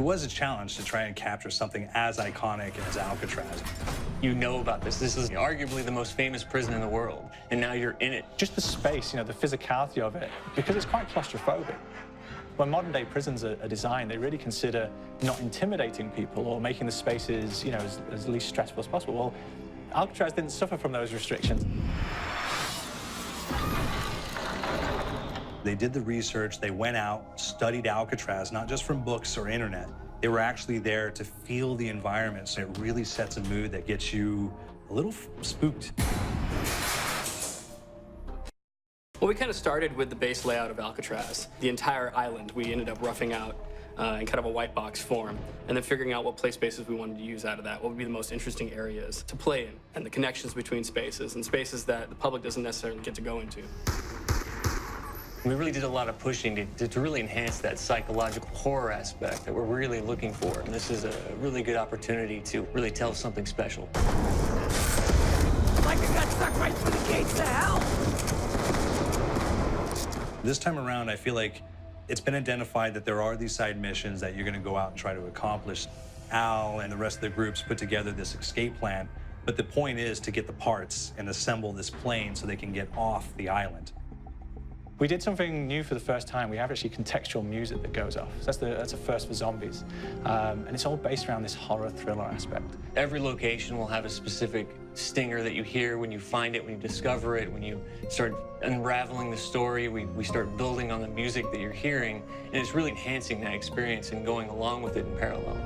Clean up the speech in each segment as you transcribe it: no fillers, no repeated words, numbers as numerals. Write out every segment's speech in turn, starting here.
was a challenge to try and capture something as iconic as Alcatraz. You know about this. This is arguably the most famous prison in the world, and now you're in it. Just the space, you know, the physicality of it, because it's quite claustrophobic. When modern-day prisons are designed, they really consider not intimidating people or making the spaces, you know, as least stressful as possible. Well, Alcatraz didn't suffer from those restrictions. They did the research, they went out, studied Alcatraz, not just from books or internet. They were actually there to feel the environment, so it really sets a mood that gets you a little spooked. Well, we kind of started with the base layout of Alcatraz. The entire island we ended up roughing out in kind of a white box form, and then figuring out what play spaces we wanted to use out of that, what would be the most interesting areas to play in, and the connections between spaces, and spaces that the public doesn't necessarily get to go into. We really did a lot of pushing to really enhance that psychological horror aspect that we're really looking for. And this is a really good opportunity to really tell something special. Like I got stuck right through the gates to hell! This time around, I feel like it's been identified that there are these side missions that you're going to go out and try to accomplish. Al and the rest of the groups put together this escape plan, but the point is to get the parts and assemble this plane so they can get off the island. We did something new for the first time. We have actually contextual music that goes off. So that's a first for zombies. And it's all based around this horror thriller aspect. Every location will have a specific stinger that you hear when you find it, when you discover it, when you start unraveling the story, we start building on the music that you're hearing, and it's really enhancing that experience and going along with it in parallel.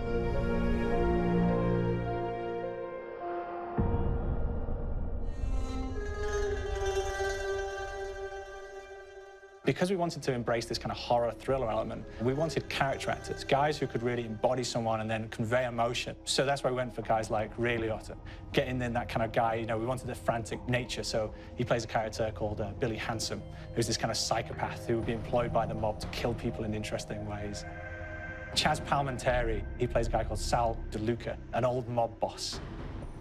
Because we wanted to embrace this kind of horror thriller element, we wanted character actors, guys who could really embody someone and then convey emotion. So that's why we went for guys like Ray Liotta, getting in that kind of guy, you know, we wanted a frantic nature. So he plays a character called Billy Handsome, who's this kind of psychopath who would be employed by the mob to kill people in interesting ways. Chaz Palminteri, he plays a guy called Sal DeLuca, an old mob boss.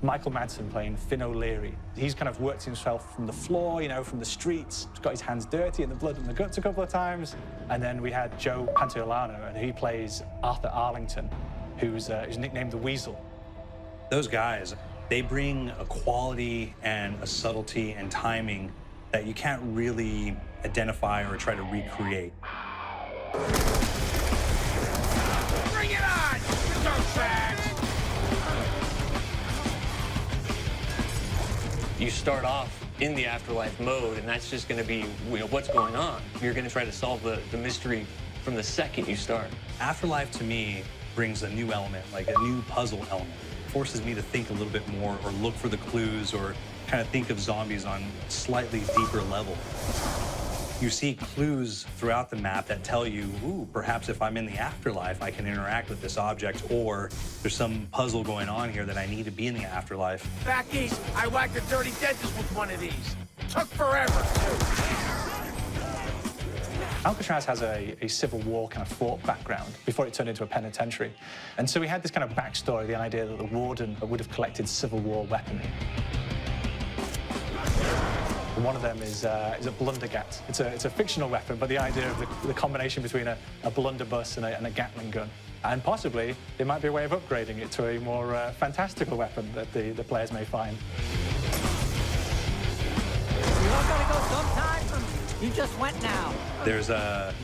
Michael Madsen playing Finn O'Leary. He's kind of worked himself from the floor, you know, from the streets. He's got his hands dirty in the blood and the guts a couple of times. And then we had Joe Pantoliano, and he plays Arthur Arlington, who's nicknamed the Weasel. Those guys, they bring a quality and a subtlety and timing that you can't really identify or try to recreate. Bring it on! Dirtbags! You start off in the afterlife mode, and that's just going to be, you know, what's going on. You're going to try to solve the mystery from the second you start. Afterlife, to me, brings a new element, like a new puzzle element. It forces me to think a little bit more or look for the clues or kind of think of zombies on a slightly deeper level. You see clues throughout the map that tell you, ooh, perhaps if I'm in the afterlife, I can interact with this object, or there's some puzzle going on here that I need to be in the afterlife. Back east, I whacked a dirty dentist with one of these. Took forever, too. Alcatraz has a Civil War kind of fort background before it turned into a penitentiary. And so we had this kind of backstory, the idea that the warden would have collected Civil War weaponry. One of them is a blundergat. It's a fictional weapon, but the idea of the combination between a blunderbuss and a Gatling gun. And possibly, there might be a way of upgrading it to a more fantastical weapon that the players may find. You all gotta go sometime? You just went now. There's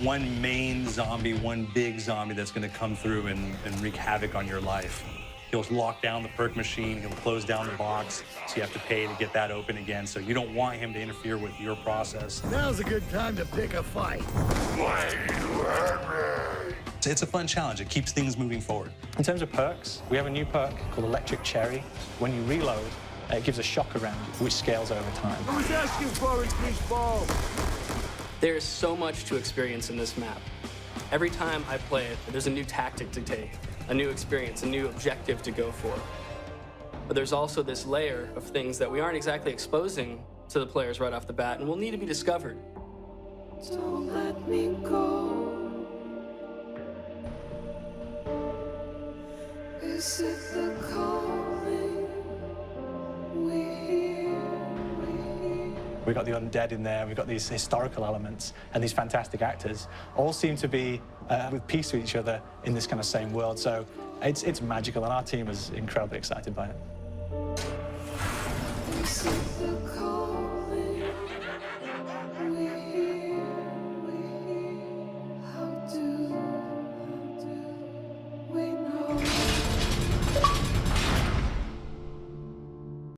one main zombie, one big zombie that's going to come through and wreak havoc on your life. He'll lock down the perk machine, he'll close down the box, so you have to pay to get that open again, so you don't want him to interfere with your process. Now's a good time to pick a fight. It's a fun challenge. It keeps things moving forward. In terms of perks, we have a new perk called Electric Cherry. When you reload, it gives a shock around you, which scales over time. Who's asking for it, greaseball? There is so much to experience in this map. Every time I play it, there's a new tactic to take, a new experience, a new objective to go for. But there's also this layer of things that we aren't exactly exposing to the players right off the bat and will need to be discovered. Don't let me go. Is it the calling we hear? We've got the undead in there, we've got these historical elements, and these fantastic actors all seem to be with peace with each other in this kind of same world. So it's magical, and our team is incredibly excited by it. This is the call.